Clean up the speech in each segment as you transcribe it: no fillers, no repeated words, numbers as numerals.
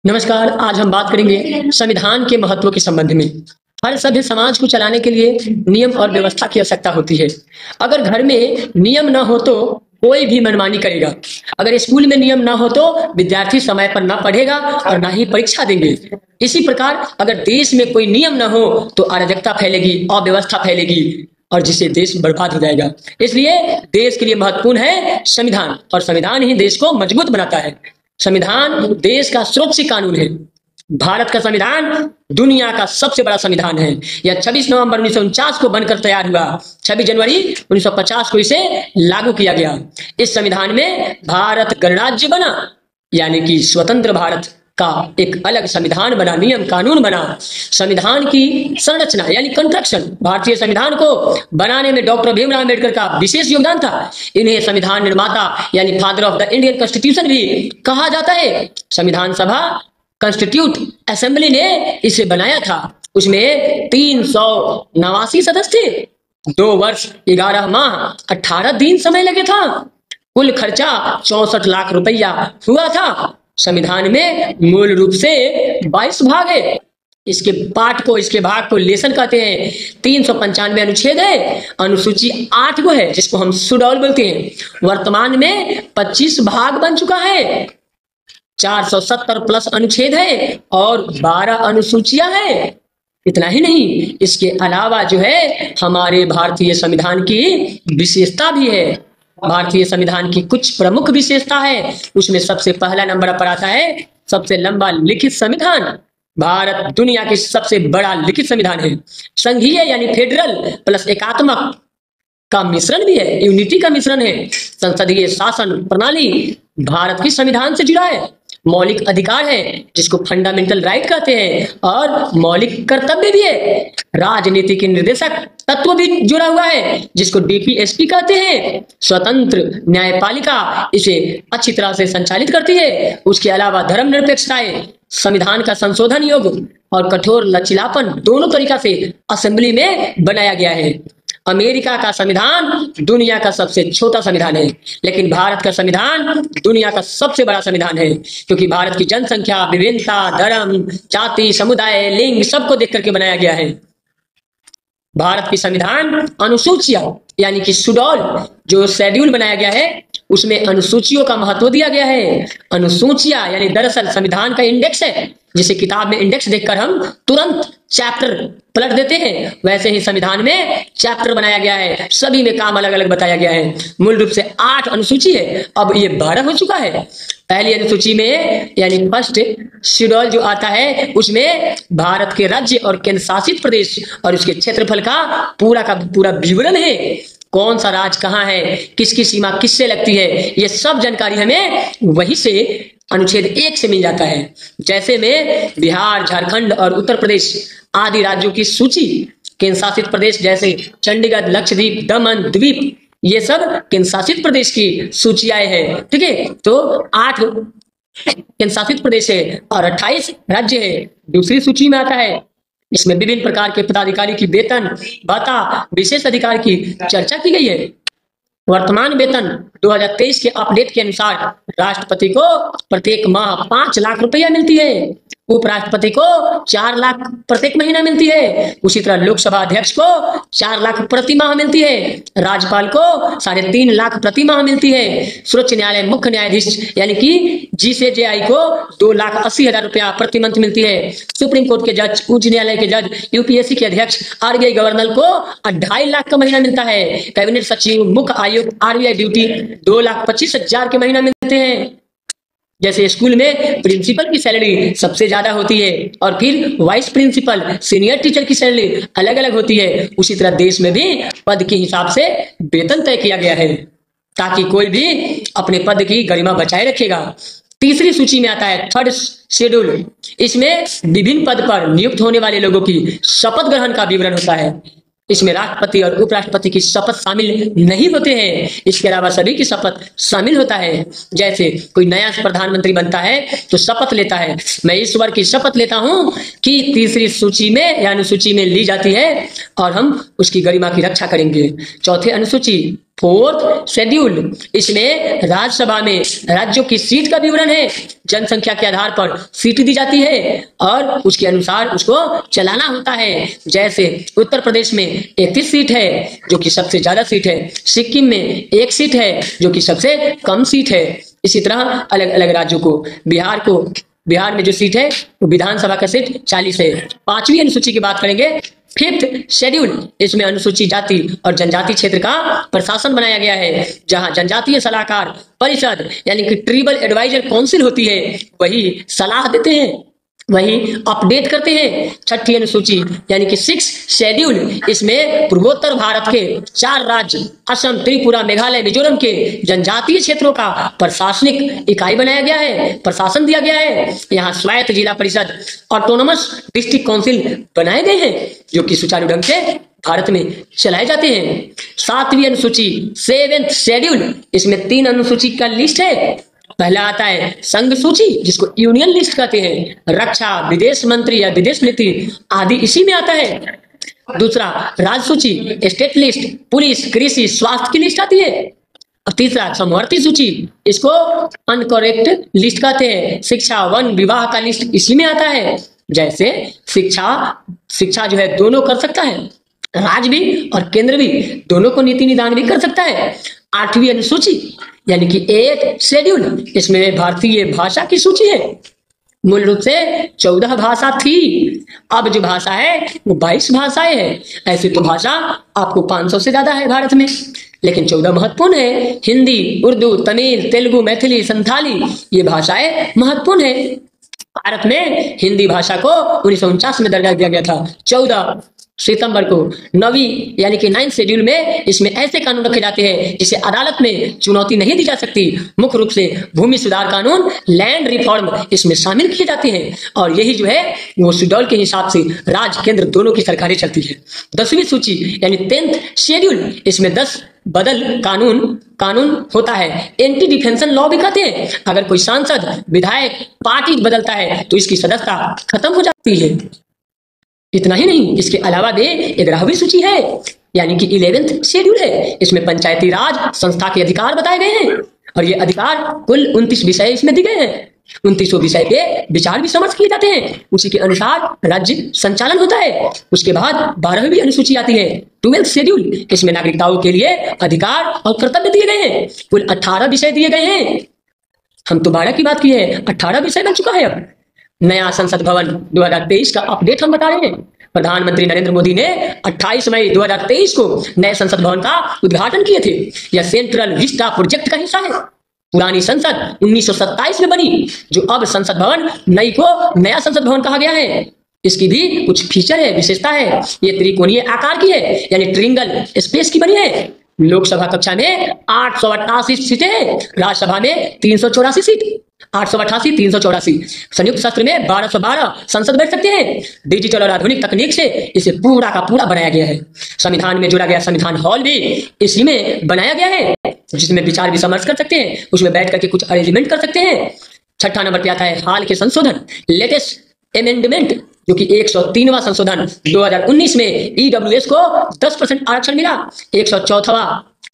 नमस्कार। आज हम बात करेंगे संविधान के महत्व के संबंध में। हर सभ्य समाज को चलाने के लिए नियम और व्यवस्था की आवश्यकता होती है। अगर घर में नियम न हो तो कोई भी मनमानी करेगा। अगर स्कूल में नियम न हो तो विद्यार्थी समय पर न पढ़ेगा और न ही परीक्षा देंगे। इसी प्रकार अगर देश में कोई नियम न हो तो अराजकता फैलेगी, अव्यवस्था फैलेगी और जिससे देश बर्बाद हो जाएगा। इसलिए देश के लिए महत्वपूर्ण है संविधान, और संविधान ही देश को मजबूत बनाता है। संविधान देश का सर्वोच्च कानून है। भारत का संविधान दुनिया का सबसे बड़ा संविधान है। यह 26 नवंबर 1949 को बनकर तैयार हुआ। 26 जनवरी 1950 को इसे लागू किया गया। इस संविधान में भारत गणराज्य बना, यानी कि स्वतंत्र भारत का एक अलग संविधान बना, नियम कानून बना। संविधान की संरचना यानी कंस्ट्रक्शन, भारतीय संविधान को बनाने में डॉक्टर भीमराव अम्बेडकर का विशेष योगदान था। इन्हें संविधान निर्माता यानी father of the Indian constitution भी कहा जाता है। संविधान सभा कॉन्स्टिट्यूट असेंबली ने इसे बनाया था। उसमें 389 सदस्य थे। 2 वर्ष 11 माह 18 दिन समय लगे था। कुल खर्चा 64 लाख रुपया हुआ था। संविधान में मूल रूप से 22 भाग है। इसके भाग को लेसन कहते हैं। 395 अनुच्छेद है। अनुसूची 8 को है, जिसको हम शेड्यूल बोलते हैं। वर्तमान में 25 भाग बन चुका है। 470 प्लस अनुच्छेद है और 12 अनुसूचियां हैं। इतना ही नहीं, इसके अलावा जो है हमारे भारतीय संविधान की विशेषता भी है। भारतीय संविधान की कुछ प्रमुख विशेषता है। उसमें सबसे पहला नंबर पर आता है सबसे लंबा लिखित संविधान। भारत दुनिया की सबसे बड़ा लिखित संविधान है। संघीय यानी फेडरल प्लस एकात्मक का मिश्रण भी है, यूनिटी का मिश्रण है। संसदीय शासन प्रणाली भारत की संविधान से जुड़ा है। मौलिक अधिकार है, जिसको फंडामेंटल राइट कहते हैं, और मौलिक कर्तव्य भी है। राजनीति के निर्देशक तत्व भी जुड़ा हुआ है, जिसको डीपीएसपी कहते हैं। स्वतंत्र न्यायपालिका इसे अच्छी तरह से संचालित करती है। उसके अलावा धर्मनिरपेक्षता, संविधान का संशोधन योग्य और कठोर लचीलापन दोनों तरीका से असेंबली में बनाया गया है। अमेरिका का संविधान दुनिया का सबसे छोटा संविधान है, लेकिन भारत का संविधान दुनिया का सबसे बड़ा संविधान है, क्योंकि भारत की जनसंख्या, विभिन्नता, धर्म, जाति, समुदाय, लिंग सबको देख करके बनाया गया है। भारत की संविधान अनुसूचियां यानी कि शेड्यूल, जो शेड्यूल बनाया गया है उसमें अनुसूचियों का महत्व दिया गया है। अनुसूचियां यानी दरअसल संविधान का इंडेक्स है, जिसे किताब में इंडेक्स देखकर हम तुरंत चैप्टर पलट देते हैं। वैसे ही संविधान में चैप्टर बनाया गया है, सभी में काम अलग अलग बताया गया है। मूल रूप से 8 अनुसूची है, अब ये 12 हो चुका है। पहली अनुसूची में यानी फर्स्ट शेड्यूल जो आता है, उसमें भारत के राज्य और केंद्र शासित प्रदेश और उसके क्षेत्रफल का पूरा विवरण है। कौन सा राज्य कहाँ है, किसकी सीमा किससे लगती है, ये सब जानकारी हमें वही से अनुच्छेद 1 से मिल जाता है। जैसे में बिहार, झारखंड और उत्तर प्रदेश आदि राज्यों की सूची, केंद्र शासित प्रदेश जैसे चंडीगढ़, लक्षद्वीप, दमन, द्वीप, ये सब केंद्र शासित प्रदेश की सूचियां हैं। ठीक है, तो 8 केंद्र शासित प्रदेश है और 28 राज्य है। दूसरी सूची में आता है, इसमें विभिन्न प्रकार के पदाधिकारी की वेतन, भत्ता, विशेष अधिकार की चर्चा की गई है। वर्तमान वेतन 2023 के अपडेट के अनुसार राष्ट्रपति को प्रत्येक माह 5 लाख रुपया मिलती है। उपराष्ट्रपति को 4 लाख प्रत्येक महीना मिलती है। उसी तरह लोकसभा अध्यक्ष को 4 लाख प्रति माह मिलती है। राज्यपाल को 3.5 लाख प्रति माह मिलती है। सर्वोच्च न्यायालय मुख्य न्यायाधीश यानी कि जीसीजेआई को 2,80,000 रुपया प्रति मंथ मिलती है। सुप्रीम कोर्ट के जज, उच्च न्यायालय के जज, यूपीएससी के अध्यक्ष, आरबीआई गवर्नर को 2.5 लाख का महीना मिलता है। कैबिनेट सचिव, मुख्य आयुक्त, आरबीआई ड्यूटी 2,25,000 के महीना मिलते हैं। जैसे स्कूल में प्रिंसिपल की सैलरी सबसे ज्यादा होती है और फिर वाइस प्रिंसिपल, सीनियर टीचर की सैलरी अलग अलग होती है, उसी तरह देश में भी पद के हिसाब से वेतन तय किया गया है, ताकि कोई भी अपने पद की गरिमा बचाए रखेगा। तीसरी सूची में आता है थर्ड शेड्यूल। इसमें विभिन्न पद पर नियुक्त होने वाले लोगों की शपथ ग्रहण का विवरण होता है। इसमें राष्ट्रपति और उपराष्ट्रपति की शपथ शामिल नहीं होते हैं, इसके अलावा सभी की शपथ शामिल होता है। जैसे कोई नया प्रधानमंत्री बनता है तो शपथ लेता है, मैं ईश्वर की शपथ लेता हूं कि तीसरी सूची में या अनुसूची में ली जाती है और हम उसकी गरिमा की रक्षा करेंगे। चौथे अनुसूची फोर्थ शेड्यूल, इसमें राज्यसभा में राज्यों की सीट का विवरण है। जनसंख्या के आधार पर सीट दी जाती है और उसके अनुसार उसको चलाना होता है। जैसे उत्तर प्रदेश में 31 सीट है जो कि सबसे ज्यादा सीट है, सिक्किम में 1 सीट है जो कि सबसे कम सीट है। इसी तरह अलग अलग राज्यों को, बिहार में जो सीट है वो विधानसभा का सीट 40 है। 5वीं अनुसूची की बात करेंगे, फिफ्थ शेड्यूल, इसमें अनुसूचित जाति और जनजाति क्षेत्र का प्रशासन बनाया गया है, जहां जनजातीय सलाहकार परिषद यानी कि ट्राइबल एडवाइजर काउंसिल होती है, वही सलाह देते हैं, वही अपडेट करते हैं। 6ठी अनुसूची यानी कि 6 शेड्यूल, इसमें पूर्वोत्तर भारत के 4 राज्य असम, त्रिपुरा, मेघालय, मिजोरम के जनजातीय क्षेत्रों का प्रशासनिक इकाई बनाया गया है, प्रशासन दिया गया है। यहाँ स्वायत्त जिला परिषद ऑटोनोमस डिस्ट्रिक्ट काउंसिल बनाए गए हैं जो कि सुचारू ढंग से भारत में चलाए जाते हैं। 7वीं अनुसूची 7th शेड्यूल, इसमें 3 अनुसूची का लिस्ट है। पहला आता है संघ सूची जिसको यूनियन लिस्ट कहते हैं, रक्षा, विदेश मंत्री या विदेश नीति आदि इसी में आता है। दूसरा राज्य सूची, स्टेट लिस्ट, पुलिस, कृषि, स्वास्थ्य की लिस्ट आती है। और तीसरा समवर्ती सूची, इसको अनकरेक्ट लिस्ट कहते हैं, शिक्षा, वन, विवाह का लिस्ट इसी में आता है। जैसे शिक्षा जो है दोनों कर सकता है, राज्य भी और केंद्र भी, दोनों को नीति निदान भी कर सकता है। 8वीं अनुसूची यानी कि 8th शेड्यूल, इसमें भारतीय भाषा की सूची है। मूल रूप से 14 भाषा थी, अब जो भाषा है वो 22 भाषाएं हैं। ऐसे तो भाषा आपको 500 से ज्यादा है भारत में, लेकिन 14 महत्वपूर्ण है। हिंदी, उर्दू, तमिल, तेलुगु, मैथिली, संथाली, ये भाषाएं महत्वपूर्ण है। भारत में हिंदी भाषा को 1949 में दर्जा दिया गया था। 14 सितंबर को 9वीं यानी कि 9th शेड्यूल में इसमें ऐसे कानून रखे जाते हैं जिसे अदालत में चुनौती नहीं दी जा सकती। मुख्य रूप से भूमि सुधार कानून, लैंड रिफॉर्म इसमें शामिल किए जाते हैं और यही जो है वो शेड्यूल के हिसाब से राज्य केंद्र दोनों की सरकारें चलती है। 10वीं सूची यानी 10th शेड्यूल, इसमें 10 बदल कानून होता है। एंटी डिफेंशन लॉ भी कहते हैं। अगर कोई सांसद, विधायक, पार्टी बदलता है तो इसकी सदस्यता खत्म हो जाती है। इतना ही नहीं, इसके अलावा भी 11वीं सूची है यानी कि 11th शेड्यूल है। इसमें पंचायती राज संस्था के अधिकार बताए गए हैं और ये अधिकार कुल 29 विषय इसमें दिए गए हैं। 29 विषय पे विचार विमर्श किए जाते हैं, उसी के अनुसार राज्य संचालन होता है। उसके बाद 12वीं अनुसूची आती है 12th शेड्यूल, इसमें नागरिकताओं के लिए अधिकार और कर्तव्य दिए गए हैं। कुल 18 विषय दिए गए हैं। हम तो 12 की बात की है, 18 विषय बन चुका है। अब नया संसद भवन 2023 का अपडेट हम बता रहे हैं। प्रधानमंत्री नरेंद्र मोदी ने 28 मई 2023 को नए संसद भवन का उद्घाटन किए थे। यह सेंट्रल विस्टा प्रोजेक्ट का हिस्सा है। पुरानी संसद 1927 में बनी, जो अब संसद भवन नई को नया संसद भवन कहा गया है। इसकी भी कुछ फीचर है, विशेषता है। ये त्रिकोणीय आकार की है यानी ट्रिंगल स्पेस की बनी है। लोकसभा कक्षा में 888 सीटें, राज्यसभा में 384 सीट, 888 384। संयुक्त सत्र में 1212 संसद बैठ सकते हैं। डिजिटल और आधुनिक तकनीक से इसे पूरा का पूरा बनाया गया है। संविधान में जोड़ा गया संविधान हॉल भी इसी में बनाया गया है, जिसमें विचार विमर्श कर सकते हैं, उसमें बैठ करके कुछ अरेंजमेंट कर सकते हैं। 6ठा नंबर पे आता है हाल के संशोधन, लेटेस्ट अमेंडमेंट, जो कि 103वां संशोधन 2019 में ईडब्ल्यूएस को 10% आरक्षण मिला। 104वां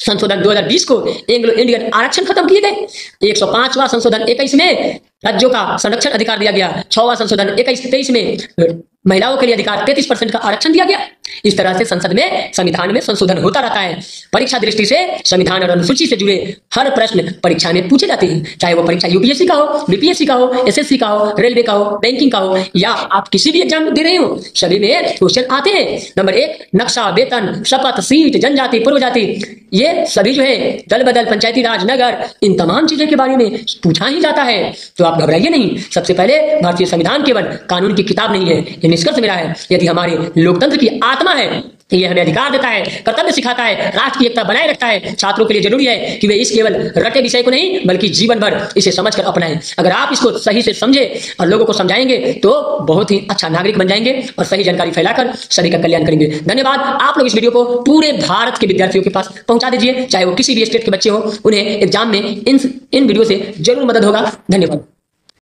संशोधन 2020 को एंग्लो इंडियन आरक्षण खत्म किए गए। 105वां संशोधन 21 में राज्यों का संरक्षण अधिकार दिया गया। 6वां संशोधन 21-23 में महिलाओं के लिए अधिकार 33% का आरक्षण दिया गया। इस तरह से संसद में संविधान में संशोधन होता रहता है। परीक्षा दृष्टि से संविधान और अनुसूची से जुड़े हर प्रश्न परीक्षा में पूछे जाते हैं, चाहे वो परीक्षा यूपीएससी का हो, बीपीएससी का हो, एसएससी का हो, रेलवे का हो, बैंकिंग का हो, या आप किसी भी एग्जाम दे रहे हो, सभी में क्वेश्चन आते हैं। नंबर 1 नक्शा, वेतन, शपथ, सीट, जनजाति, पूर्व जाति, ये सभी जो है दल बदल, पंचायती राज, नगर, इन तमाम चीजों के बारे में पूछा ही जाता है। तो आप घबराइए नहीं। सबसे पहले भारतीय संविधान केवल कानून की किताब नहीं है, ये निष्कर्ष मेरा है। यदि हमारे लोकतंत्र की आत्मा है, ये हमें अधिकार देता है, कर्तव्य सिखाता है, राष्ट्र की एकता बनाए रखता है। छात्रों के लिए जरूरी है कि वे इस केवल रटे विषय को नहीं बल्कि जीवन भर इसे समझकर अपनाएं। अगर आप इसको सही से समझे और लोगों को समझाएंगे तो बहुत ही अच्छा नागरिक बन जाएंगे और सही जानकारी फैलाकर सभी का कल्याण करेंगे। धन्यवाद। आप लोग इस वीडियो को पूरे भारत के विद्यार्थियों के पास पहुंचा दीजिए, चाहे वो किसी भी स्टेट के बच्चे हो, उन्हें एग्जाम में इन वीडियो से जरूर मदद होगा। धन्यवाद।